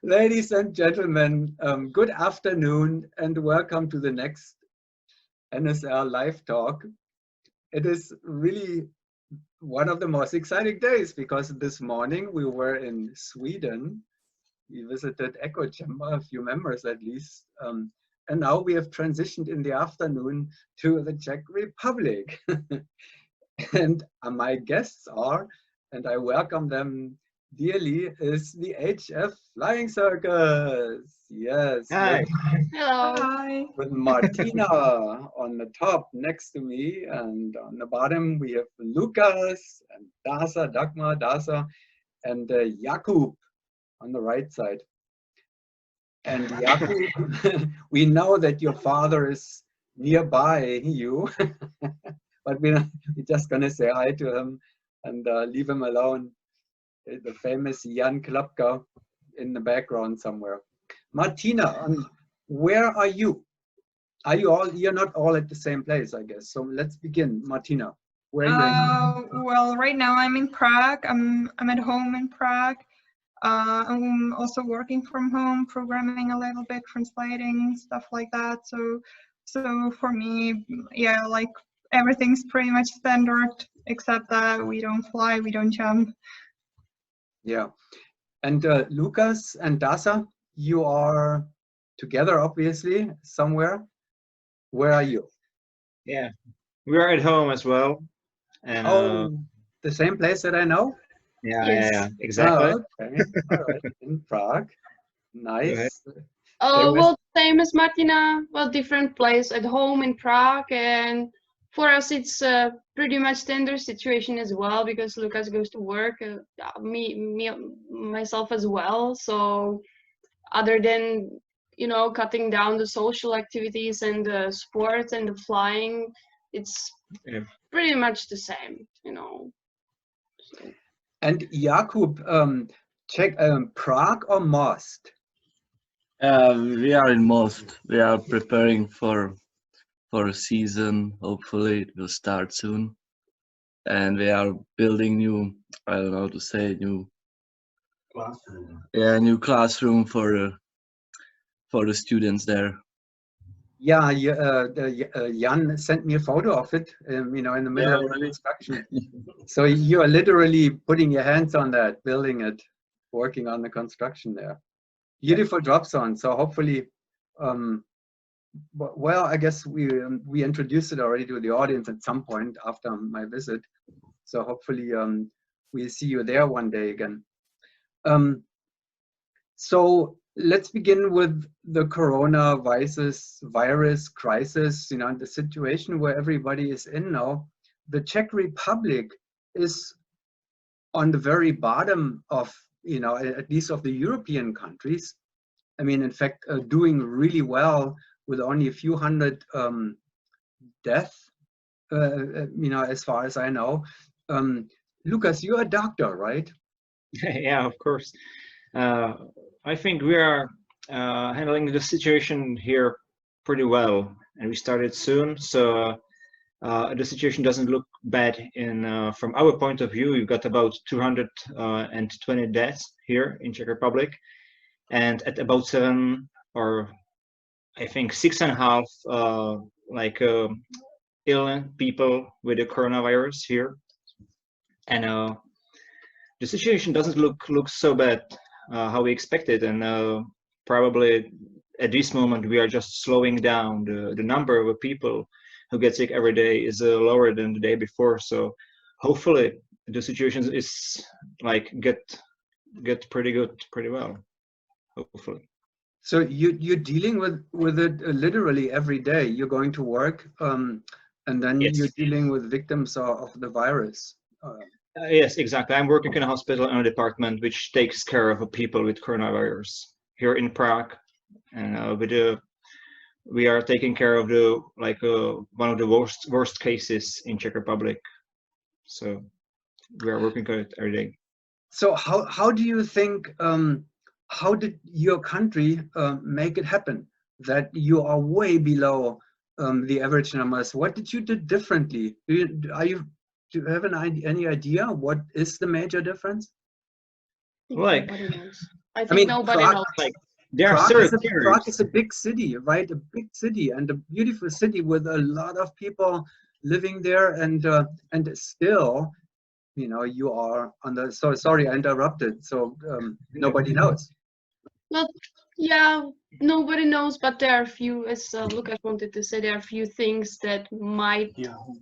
Ladies and gentlemen, good afternoon and welcome to the next NSL live talk. It is really one of the most exciting days because this morning we were in Sweden. We visited Echo Chamber, a few members at least, and now we have transitioned in the afternoon to the Czech Republic. And my guests are, and I welcome them dearly, is the HF Flying Circus. Yes. Hi. Hello. Hi. With Martina on the top next to me, and on the bottom we have Lucas and Dagmar, and Jakub on the right side. And Jakub, we know that your father is nearby you, but we're just gonna say hi to him and leave him alone. The famous Jan Klapka in the background somewhere. Martina, where are you? Are you all? You're not all at the same place, I guess. So let's begin. Martina, where are you? Well, right now I'm in Prague. I'm at home in Prague. I'm also working from home, programming a little bit, translating, stuff like that. So for me, yeah, like everything's pretty much standard, except that we don't fly, we don't jump. Yeah. And Lucas and Dasa, you are together, obviously, somewhere. Where are you? Yeah, we are at home as well. And, oh, the same place that I know? Yeah, exactly. Oh, okay. All right. In Prague. Nice. Well, same as Martina. Well, different place at home in Prague, and for us it's pretty much standard situation as well because Lucas goes to work, myself as well. So other than cutting down the social activities and the sports and the flying, it's pretty much the same, So. And Jakub, check Prague or Most? We are in Most. We are preparing for a season. Hopefully it will start soon. And we are building new, I don't know how to say, new classroom. Yeah, new classroom for the students there. Yeah, Jan sent me a photo of it, in the middle of the construction. So you are literally putting your hands on that, building it, working on the construction there. Beautiful drop zone. So hopefully, well, I guess we introduced it already to the audience at some point after my visit. So hopefully we'll see you there one day again. So let's begin with the coronavirus crisis, the situation where everybody is in now. The Czech Republic is on the very bottom of, at least of the European countries. I mean, in fact, doing really well with only a few hundred deaths, as far as I know. Lucas, you're a doctor, right? Yeah, of course. I think we are handling the situation here pretty well, and we started soon, so the situation doesn't look bad. From our point of view, we've got about 220 deaths here in Czech Republic, and at about 7 or I think 6.5 ill people with the coronavirus here, and the situation doesn't look so bad how we expected, and probably at this moment we are just slowing down. The number of people who get sick every day is lower than the day before, so hopefully the situation is get pretty good pretty well, hopefully. So you're dealing with it literally every day. You're going to work, and then Yes. You're dealing with victims of the virus. Yes, exactly. I'm working in a hospital in a department which takes care of people with coronavirus here in Prague, and we are taking care of the one of the worst cases in Czech Republic. So we are working on it every day. So how do you think? How did your country make it happen that you are way below the average numbers? What did you do differently? Do do you have any idea what is the major difference? Like, Nobody knows. I think mean, nobody Prague- knows. like there are Prague certain Prague theories. is a big city, right? A big city and a beautiful city with a lot of people living there, and still, you know, you are on the. So sorry, I interrupted. So nobody knows. Well, yeah, nobody knows, but there are a few, as Lucas wanted to say, there are a few things that might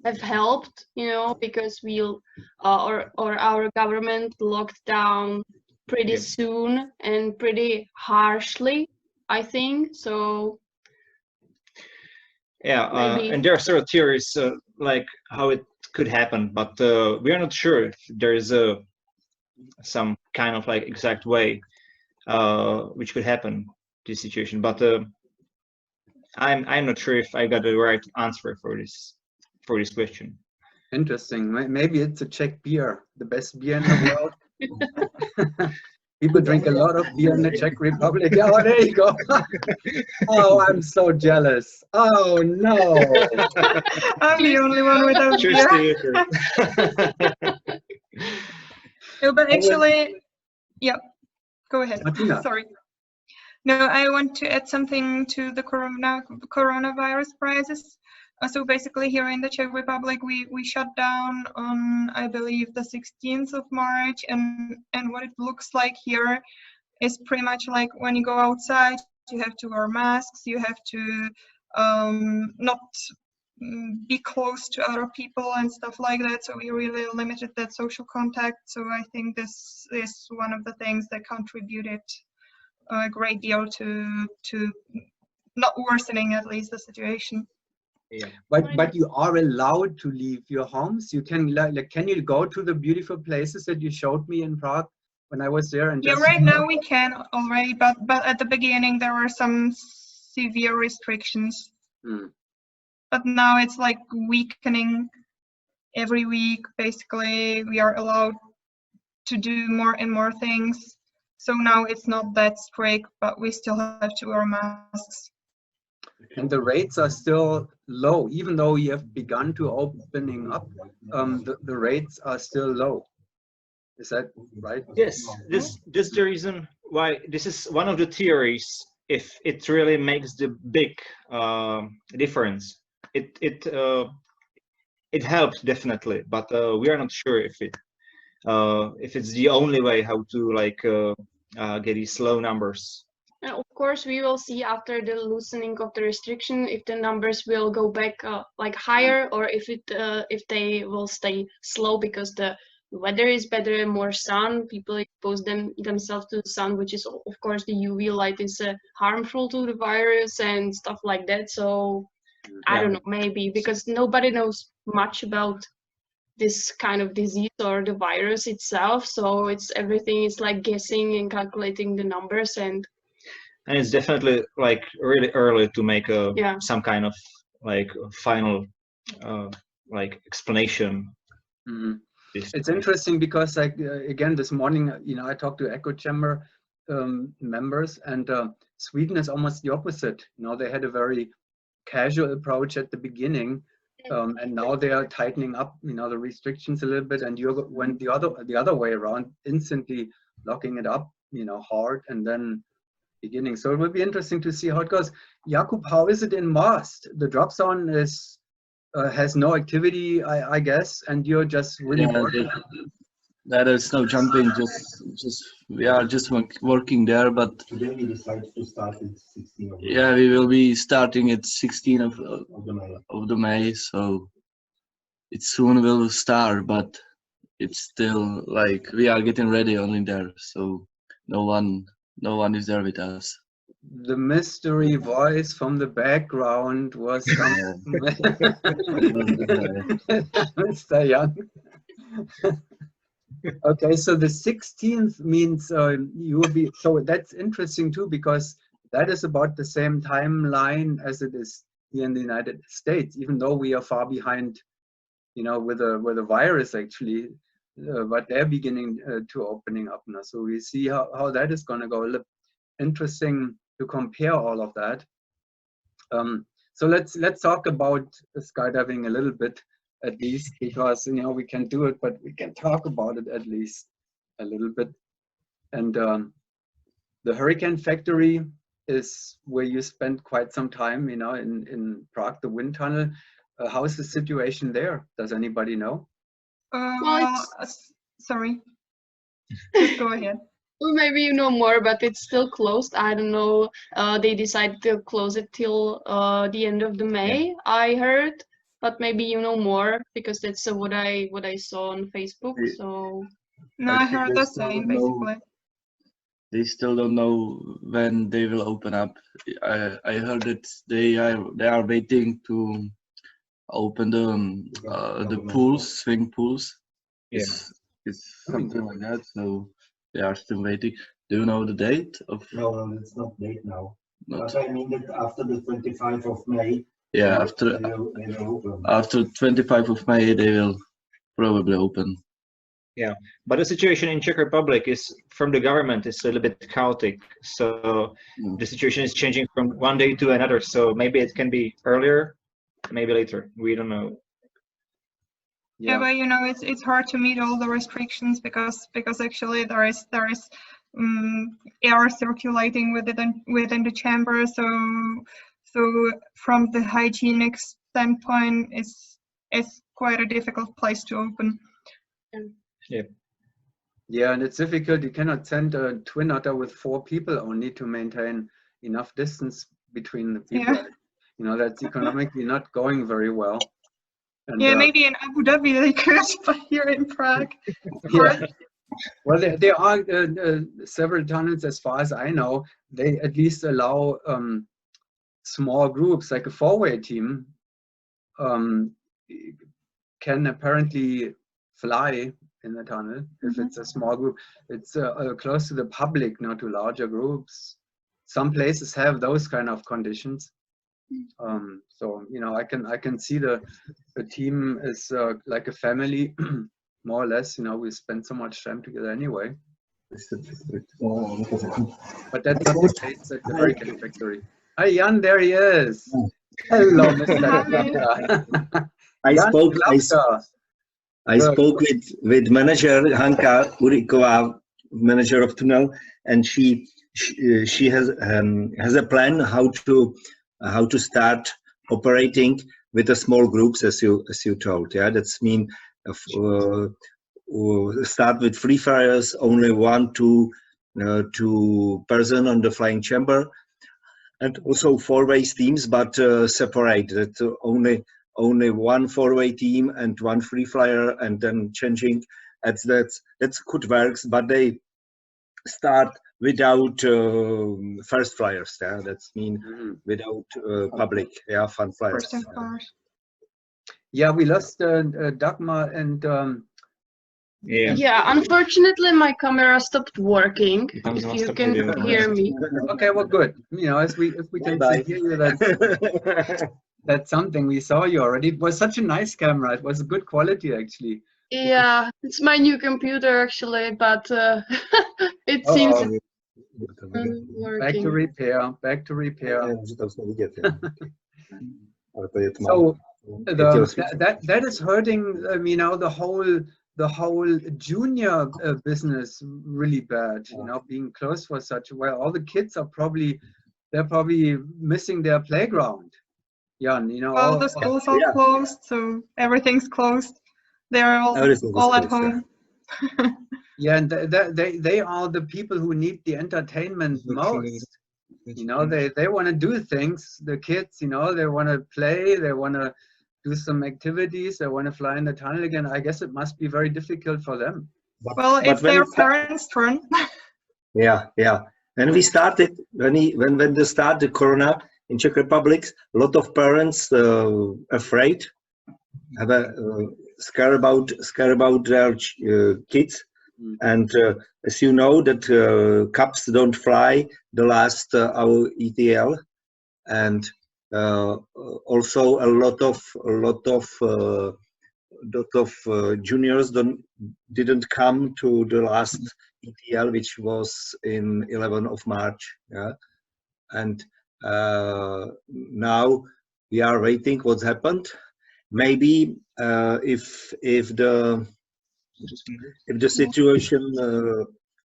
have helped, you know, because we'll or our government locked down pretty Yeah. soon and pretty harshly, I think. So Yeah, maybe and there are several theories like how it could happen, but we are not sure if there is some kind of like exact way which could happen this situation. But I'm not sure if I got the right answer for this question. Interesting. Maybe it's a Czech beer, the best beer in the world. People drink a lot of beer in the Czech Republic. Oh, there you go. Oh, I'm so jealous. Oh no. I'm the only one without Cheers beer. to you. No, but actually, yeah, go ahead. Martina. Sorry. No, I want to add something to the coronavirus crisis. So basically here in the Czech Republic, we shut down on, I believe, the 16th of March, and what it looks like here is pretty much like when you go outside, you have to wear masks, you have to not be close to other people and stuff like that. So we really limited that social contact. So I think this is one of the things that contributed a great deal to not worsening at least the situation. Yeah. But you are allowed to leave your homes. You can like can you go to the beautiful places that you showed me in Prague when I was there? And Yeah, just right now we can already, but at the beginning there were some severe restrictions. But now it's like weakening every week. Basically, we are allowed to do more and more things. So now it's not that strict, but we still have to wear masks. And the rates are still low, even though we have begun to opening up. The rates are still low. Is that right? Yes, this is the reason why this is one of the theories. If it really makes the big difference, it helps definitely, but we are not sure if it's the only way how to like get these low numbers. And of course, we will see after the loosening of the restriction if the numbers will go back like higher, or if they will stay slow because the weather is better, more sun, people expose themselves to the sun, which is of course the UV light is harmful to the virus and stuff like that. So I don't know, maybe because nobody knows much about this kind of disease or the virus itself. So everything is like guessing and calculating the numbers, and it's definitely like really early to make some kind of like final like explanation. It's interesting because like again this morning, you know, I talked to echo chamber members, and Sweden is almost the opposite. You know, they had a very casual approach at the beginning, and now they are tightening up, you know, the restrictions a little bit, and you went the other way around, instantly locking it up, you know, hard, and then beginning. So it will be interesting to see how it goes. Jakub, how is it in Most? The drop zone is has no activity, I guess, and you're just really working. There is no jumping. Just we are just working there. But today we decided to start at 16 of May. Yeah, we will be starting at 16 of the May. So it soon will start, but it's still like we are getting ready only there. So no one is there with us. The mystery voice from the background was Mr. Young. Okay, so the 16th means you will be, so that's interesting too, because that is about the same timeline as it is here in the United States, even though we are far behind, you know, with the virus actually, but they're beginning to opening up now. So we see how that is going to go. Interesting to compare all of that. So let's talk about skydiving a little bit. at least, because we can do it, but we can talk about it at least a little bit. And the Hurricane Factory is where you spent quite some time, in Prague, the wind tunnel. How is the situation there? Does anybody know? Well, Sorry. Just go ahead. Well, maybe you know more, but it's still closed. I don't know. They decided to close it till the end of the May, I heard. But maybe you know more, because that's what I saw on Facebook. So No, I heard the same basically. They still don't know when they will open up. I heard that they are waiting to open the pools, swing pools. Yeah. It's something like that. So they are still waiting. Do you know the date of? No, it's not late now. Not. But I mean that after the 25th of May. Yeah, they will open. after 25th of May they will probably open. Yeah, but the situation in Czech Republic is, from the government, is a little bit chaotic. So the situation is changing from one day to another. So maybe it can be earlier, maybe later. We don't know. Yeah, but it's hard to meet all the restrictions because actually there is air circulating within the chamber. So from the hygienic standpoint, it's quite a difficult place to open. Yeah, and it's difficult. You cannot send a twin otter with 4 people only to maintain enough distance between the people. Yeah. That's economically not going very well. And, yeah, maybe in Abu Dhabi they could, but here in Prague. Yeah. Well, there are several tunnels, as far as I know. They at least allow small groups, like a 4-way team can apparently fly in the tunnel if it's a small group. It's close to the public, not to larger groups. Some places have those kind of conditions. So I can see the team is like a family, more or less. We spend so much time together anyway. But that's not the case at the Hurricane Factory. Hi, Jan, there he is. Hello, Mr. I spoke with manager Hanka Uriková, manager of tunnel, and she has a plan how to start operating with the small groups, as you told. Yeah, that's mean start with free flyers, only 1-2 person on the flying chamber, and also 4-way teams, but separate. That only 1 4-way team and 1 free flyer, and then changing. That could work, but they start without first flyers. Yeah, that's mean without public. Yeah, fun flyers. Yeah, we lost Dagmar and. Yeah, unfortunately my camera stopped working. If you can hear me. Okay, well, good. If we can hear you, that's something. We saw you already. It was such a nice camera. It was a good quality, actually. Yeah, it's my new computer actually, but it seems working. Back to repair. Back to repair. So that is hurting. The whole junior business really bad. Being closed for such a while. All the kids are probably missing their playground. Yeah, all the schools are closed, so everything's closed. They're all at home. Yeah, and they are the people who need the entertainment most. They want to do things. The kids, they want to play. They want to do some activities. They want to fly in the tunnel again. I guess it must be very difficult for them. Well, it's their parents' turn. Yeah. When we started, when they started Corona in Czech Republic, a lot of parents afraid, have a scare about their kids, and as you know that cups don't fly the last our ETL, and also a lot of juniors didn't come to the last ETL, which was in 11th of March. Yeah, and now we are waiting what's happened. maybe if the situation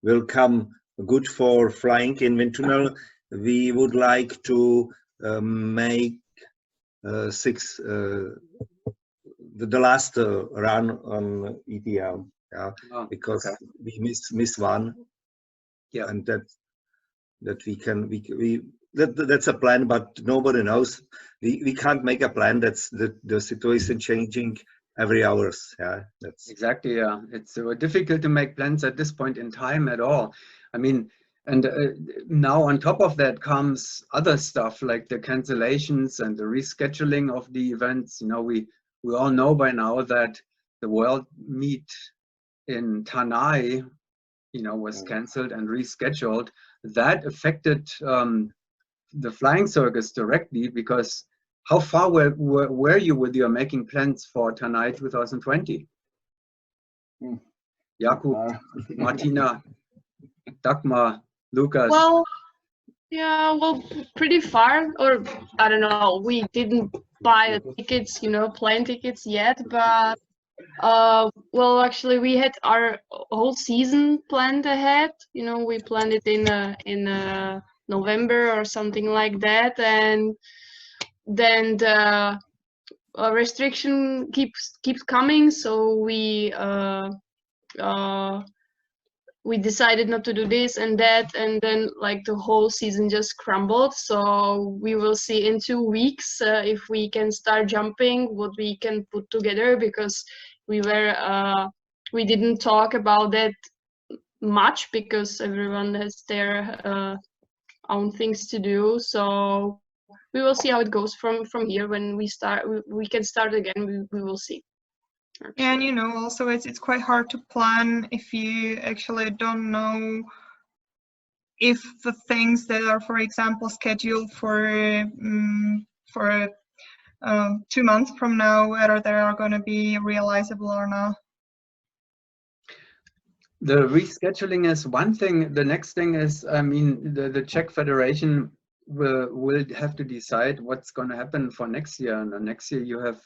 will come good for flying in wind tunnel, we would like to make the last run on ETL, yeah, Oh, because okay. we miss one, Yeah. and that we can that's a plan, but nobody knows. We can't make a plan. That's the situation changing every hours. Yeah, that's Exactly, yeah. It's difficult to make plans at this point in time at all. I mean, and now on top of that comes other stuff like the cancellations and the rescheduling of the events. You know, we all know by now that the World Meet in Tanai, you know, was canceled and rescheduled. That affected the flying circus directly, because how far were you with your making plans for Tanai 2020? Jakub, Martina, Dagmar, Lucas. Well, yeah, well, pretty far, or I don't know. We didn't buy the tickets, plane tickets yet, but well, actually, we had our whole season planned ahead. We planned it in November or something like that, and then the restriction keeps coming, so we decided not to do this and that, and then like the whole season just crumbled. So we will see in 2 weeks if we can start jumping, what we can put together, because we didn't talk about that much because everyone has their own things to do. So we will see how it goes from here. When we can start again, we will see. And also it's quite hard to plan if you actually don't know if the things that are, for example, scheduled for 2 months from now, whether they are going to be realizable or not. The rescheduling is one thing. The next thing is, I mean, the Czech Federation will have to decide what's going to happen for next year. And next year you have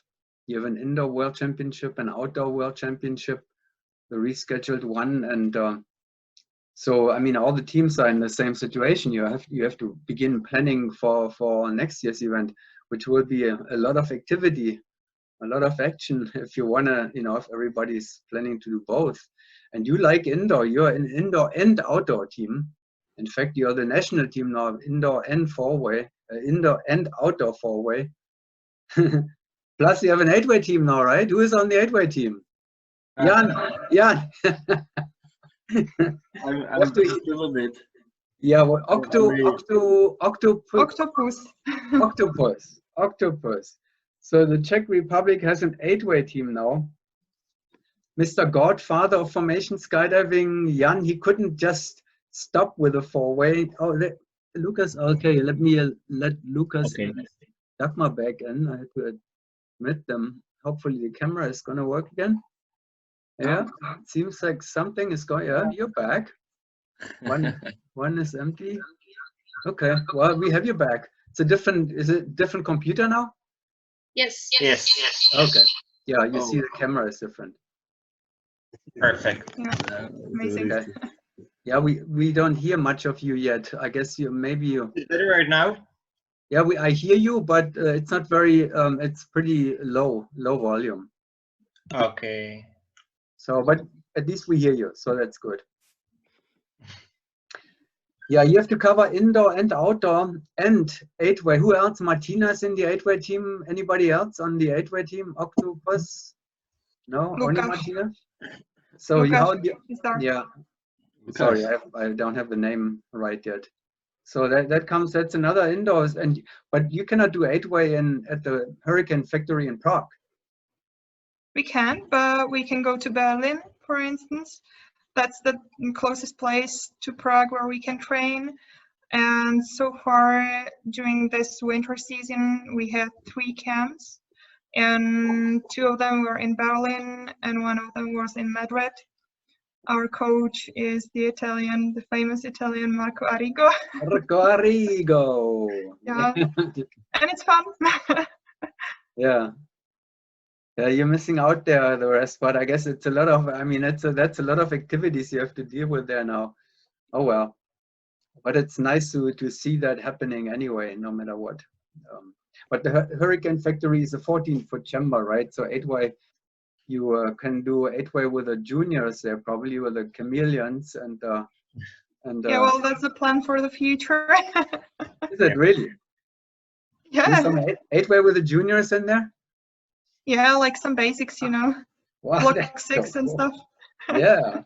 an indoor world championship, an outdoor world championship, the rescheduled one, and so I mean all the teams are in the same situation. You have to begin planning for next year's event, which will be a lot of activity, a lot of action if you want to, if everybody's planning to do both. And you like indoor, you're an indoor and outdoor team. In fact, you're the national team now, indoor and four-way, indoor and outdoor four-way. Plus you have an 8-way team now, right? Who is on the 8-way team? Jan. I'm still a bit. Yeah, well, octopus. So the Czech Republic has an 8-way team now. Mr. Godfather of formation skydiving, Jan, he couldn't just stop with a 4-way. Oh, Lucas, okay, let Lucas and Dagmar back in. I had to admit them. Hopefully the camera is going to work again. Yeah, it seems like something is going. Yeah, you're back. One is empty. Okay, well, we have you back. Is it different computer now? Yes. Okay. Yeah, you see the camera is different. Perfect. Yeah, amazing. Okay. Yeah, we don't hear much of you yet. I guess Is that right now? Yeah, I hear you, but it's not very. It's pretty low volume. Okay. So, but at least we hear you, so that's good. Yeah, you have to cover indoor and outdoor and 8-way. Who else? Martina's in the 8-way team. Anybody else on the 8-way team? Octopus? No, only Martina. So yeah. Sorry, I don't have the name right yet. So that's another indoors, but you cannot do 8-way at the Hurricane Factory in Prague. We can, but we can go to Berlin, for instance. That's the closest place to Prague where we can train. And so far during this winter season, we had 3 camps, and 2 of them were in Berlin and 1 of them was in Madrid. Our coach is the famous Italian Marco Arrigo. Marco Arrigo. Yeah, and it's fun. Yeah. Yeah, you're missing out there the rest, but I guess it's a lot of, I mean, that's a lot of activities you have to deal with there now. Oh well, but it's nice to see that happening anyway, no matter what. But the Hurricane Factory is a 14-foot chamber, right? So 8-way, you can do 8-way with the juniors there, probably with the chameleons and Yeah, well, that's the plan for the future. is it really? Do Yeah, some 8-way with the juniors in there? yeah, like some basics, you know, Wow, block that's 6 so and cool. stuff. Yeah.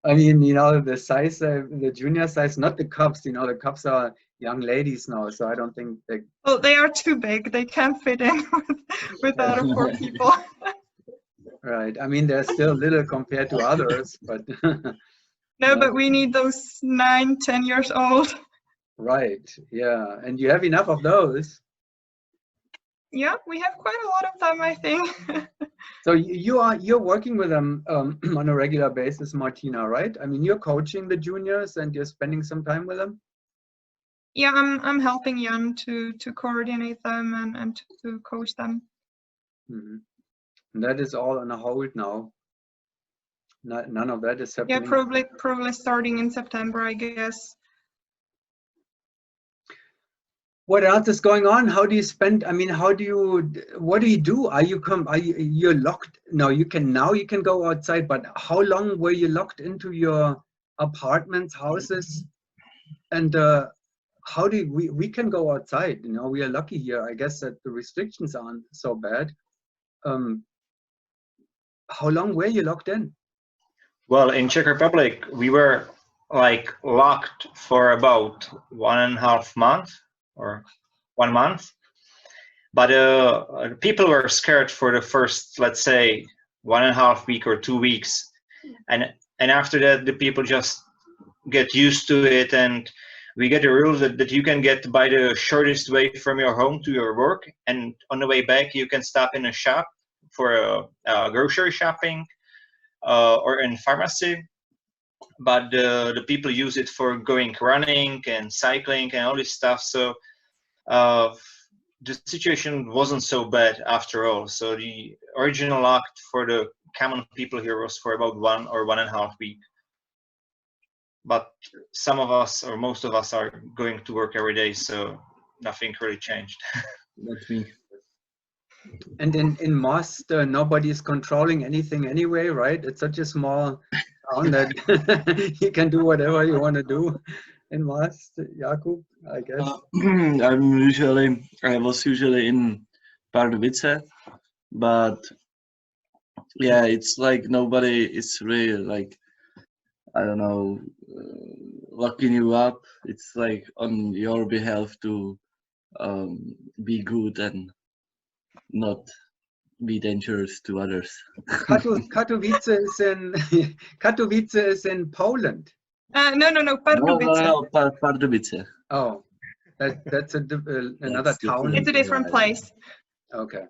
I mean, you know, the size, the junior size, not the cups, you know, the cups are young ladies now, so I don't think they. Well, they are too big. They can't fit in with other 4 people. Right. I mean, they're still little compared to others, but. No, No. but we need those 9, 10 years old. Right. Yeah. And you have enough of those. Yeah, we have quite a lot of them, I think. So you're working with them on a regular basis, Martina, right? I mean, you're coaching the juniors and you're spending some time with them. Yeah, I'm helping Jan to coordinate them and to coach them. Mm-hmm. And that is all on a hold now. None of that is Yeah, happening. probably starting in September, I guess. What else is going on? How do you spend? I mean, what do you do? You're locked? No, you can go outside, but how long were you locked into your apartments, houses? And how do we can go outside? You know, we are lucky here, I guess, that the restrictions aren't so bad. How long were you locked in? Well, in Czech Republic, we were like locked for about 1.5 months or 1 month. But people were scared for the first, let's say, 1.5 week or 2 weeks, and after that, the people just get used to it, and we get a rule that you can get by the shortest way from your home to your work, and on the way back you can stop in a shop for grocery shopping or in pharmacy. But the people use it for going running and cycling and all this stuff. So the situation wasn't so bad after all. So the original lock for the common people here was for about 1 or 1.5 week. But some of us, or most of us, are going to work every day, so nothing really changed. Not me. And in Most, nobody is controlling anything anyway, right? It's such a small town that you can do whatever you want to do in Most, Jakub, I guess. I was usually in Pardubice, but yeah, it's like nobody is really like, I don't know, locking you up. It's like on your behalf to be good and not be dangerous to others. Katowice is in Katowice is in Poland. No, Pardubice. Pardubice. Oh, that's another That's town. It's a different place. Okay.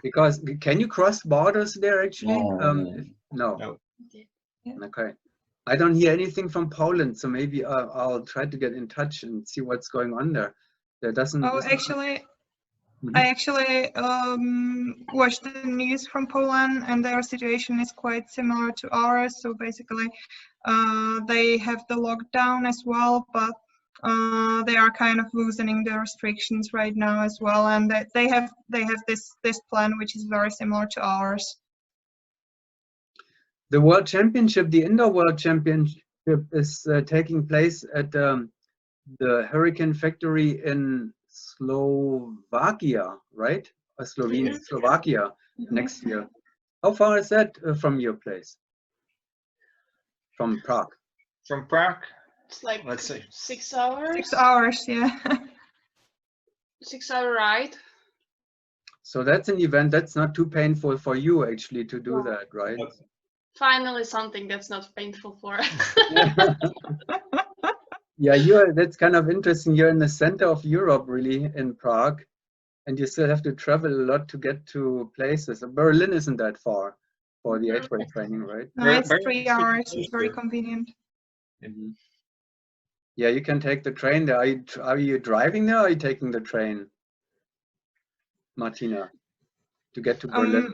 Because can you cross borders there actually? No. No. Okay. I don't hear anything from Poland, so maybe I'll try to get in touch and see what's going on there. There doesn't. Oh, actually, I actually watched the news from Poland, and their situation is quite similar to ours. So basically, they have the lockdown as well, but they are kind of loosening the restrictions right now as well, and they have this plan which is very similar to ours. The World Championship, the Indoor World Championship, is taking place at the Hurricane Factory in Slovakia, right? Or Slovenia, Slovakia next year. How far is that from your place? From Prague? From Prague, It's like, let's say 6 hours. 6 hours, yeah. 6-hour ride. So that's an event that's not too painful for you actually to do No. that, right? Finally, something that's not painful for us. Yeah, that's kind of interesting. You're in the center of Europe, really, in Prague, and you still have to travel a lot to get to places. Berlin isn't that far for the 8-way training, right? No, it's 3 hours. It's very convenient. Mm-hmm. Yeah, you can take the train there. Are you driving there or are you taking the train, Martina? to get to Berlin?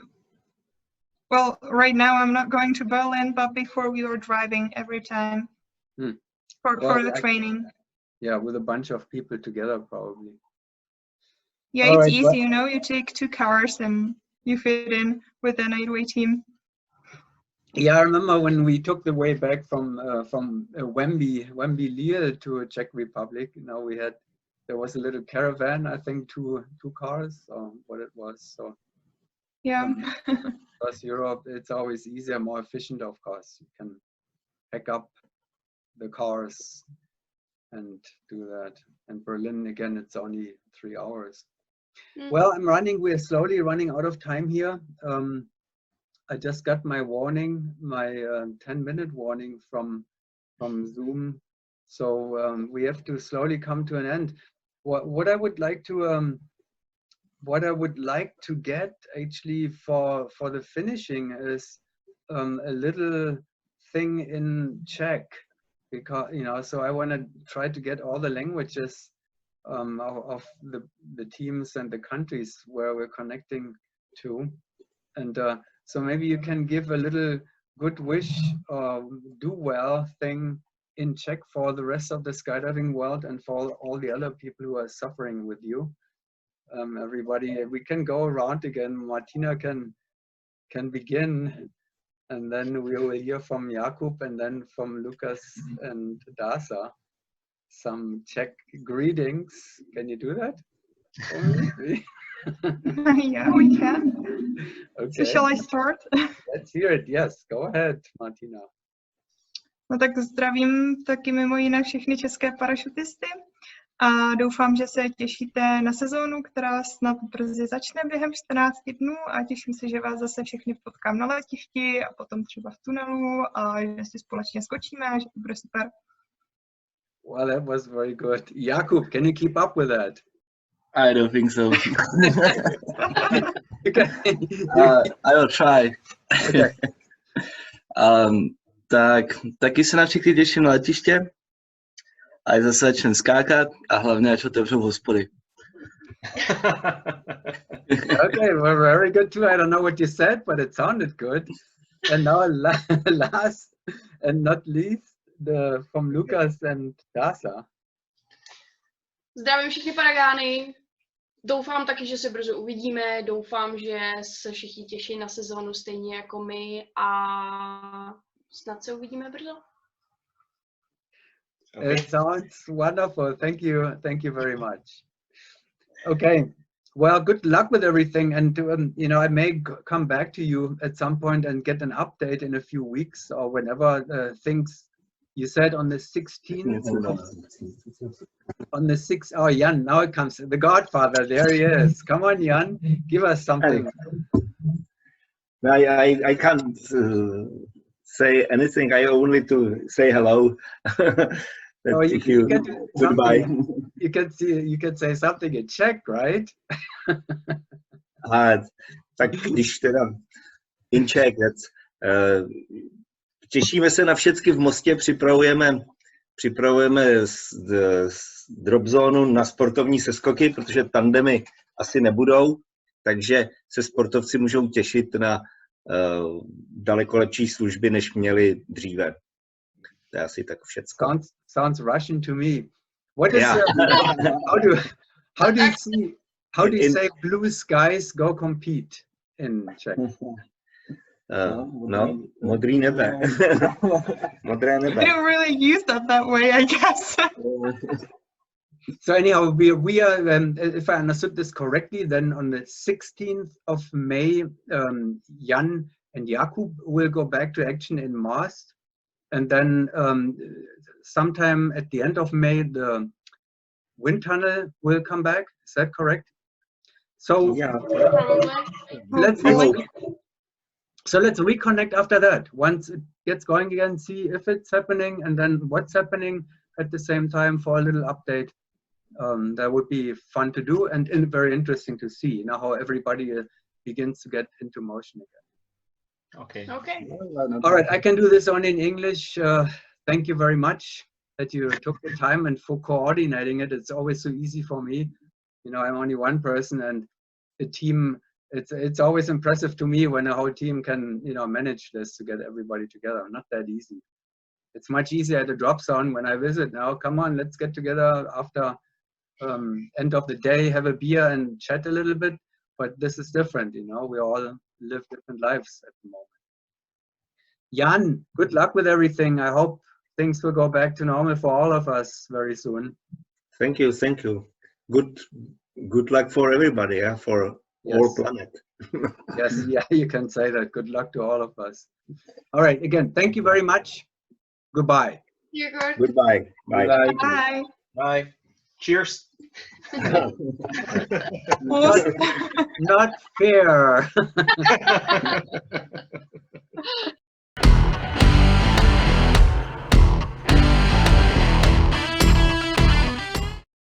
Well, right now I'm not going to Berlin, but before we were driving every time for the training. Yeah, with a bunch of people together, probably. Yeah, All it's right, easy, you know. You take 2 cars and you fit in with the nightway team. Yeah, I remember when we took the way back from Wembley Lille to Czech Republic. You know, there was a little caravan, I think, two cars, or what it was. So Yeah. across Europe, it's always easier, more efficient, of course. You can pack up the cars and do that. And Berlin, again, it's only 3 hours. Well, we're slowly running out of time here. I just got my warning, my 10-minute warning from Zoom. So we have to slowly come to an end. What I would like to get actually for the finishing is a little thing in Czech, because so I want to try to get all the languages of the teams and the countries where we're connecting to, and so maybe you can give a little good wish or do well thing in Czech for the rest of the skydiving world and for all the other people who are suffering with you. Everybody, we can go around again. Martina can begin, and then we will hear from Jakub and then from Lucas and Dasa some Czech greetings. Can you do that? Yeah, we can. Okay. So shall I start? Let's hear it. Yes, go ahead, Martina. No tak zdravím taky mimo jiné všechny české parašutisty a doufám, že se těšíte na sezónu, která snad brzy začne během 14 dnů a těším se, že vás zase všechny potkám na letišti a potom třeba v tunelu a že si společně skočíme a že to bude super. Well, that was very good. Jakub, can you keep up with that? I don't think so. I will try. Okay. Taky se na všechny těším na letiště. A zase začnem skákat a hlavně až otevřou hospody. Okay, well, very good too. I don't know what you said, but it sounded good. And now last and not least, from Lucas and Dasa. Zdravím všichni Paragány. Doufám taky, že se brzo uvidíme. Doufám, že se všichni těší na sezónu stejně jako my a snad se uvidíme brzo. Okay. It sounds wonderful. Thank you very much. Okay, well, good luck with everything, and I may come back to you at some point and get an update in a few weeks or whenever things. You said on the 16th. On the 6th. Oh, Jan, now it comes. The Godfather. There he is. Come on, Jan, give us something. I can't say anything. I only to say hello. Oh, you can do goodbye. You can say something in Czech, right? Tak když teda in Czech, těšíme se na všechny v Mostě, připravujeme drop zónu na sportovní seskoky, protože tandemy asi nebudou, takže se sportovci můžou těšit na daleko lepší služby, než měli dříve. To je asi tak všecko. Sounds Russian to me. What is how do you say blue skies go compete in Czech? No, modrý nebe. Modré nebe. We don't really use that way, I guess. So anyhow, we are, if I understood this correctly, then on the 16th of May, Jan and Jakub will go back to action in Most. And then sometime at the end of May, the wind tunnel will come back. Is that correct? So yeah, let's reconnect after that. Once it gets going again, see if it's happening and then what's happening at the same time for a little update. That would be fun to do and very interesting to see how everybody begins to get into motion again. Okay. All right, I can do this only in English. Thank you very much that you took the time and for coordinating it. It's always so easy for me. I'm only one person, and a team it's always impressive to me when a whole team can, you know, manage this to get everybody together. Not that easy. It's much easier at a drop zone when I visit now. Come on, let's get together after end of the day, have a beer and chat a little bit. But this is different, you know. We all live different lives at the moment. Jan, good luck with everything. I hope things will go back to normal for all of us very soon. Thank you, thank you. Good luck for everybody, yeah, for all planet. Yes, yeah, you can say that. Good luck to all of us. All right, again, thank you very much. Goodbye. You're good. Goodbye. Bye. Goodbye. Bye. Bye. Cheers. Not fair.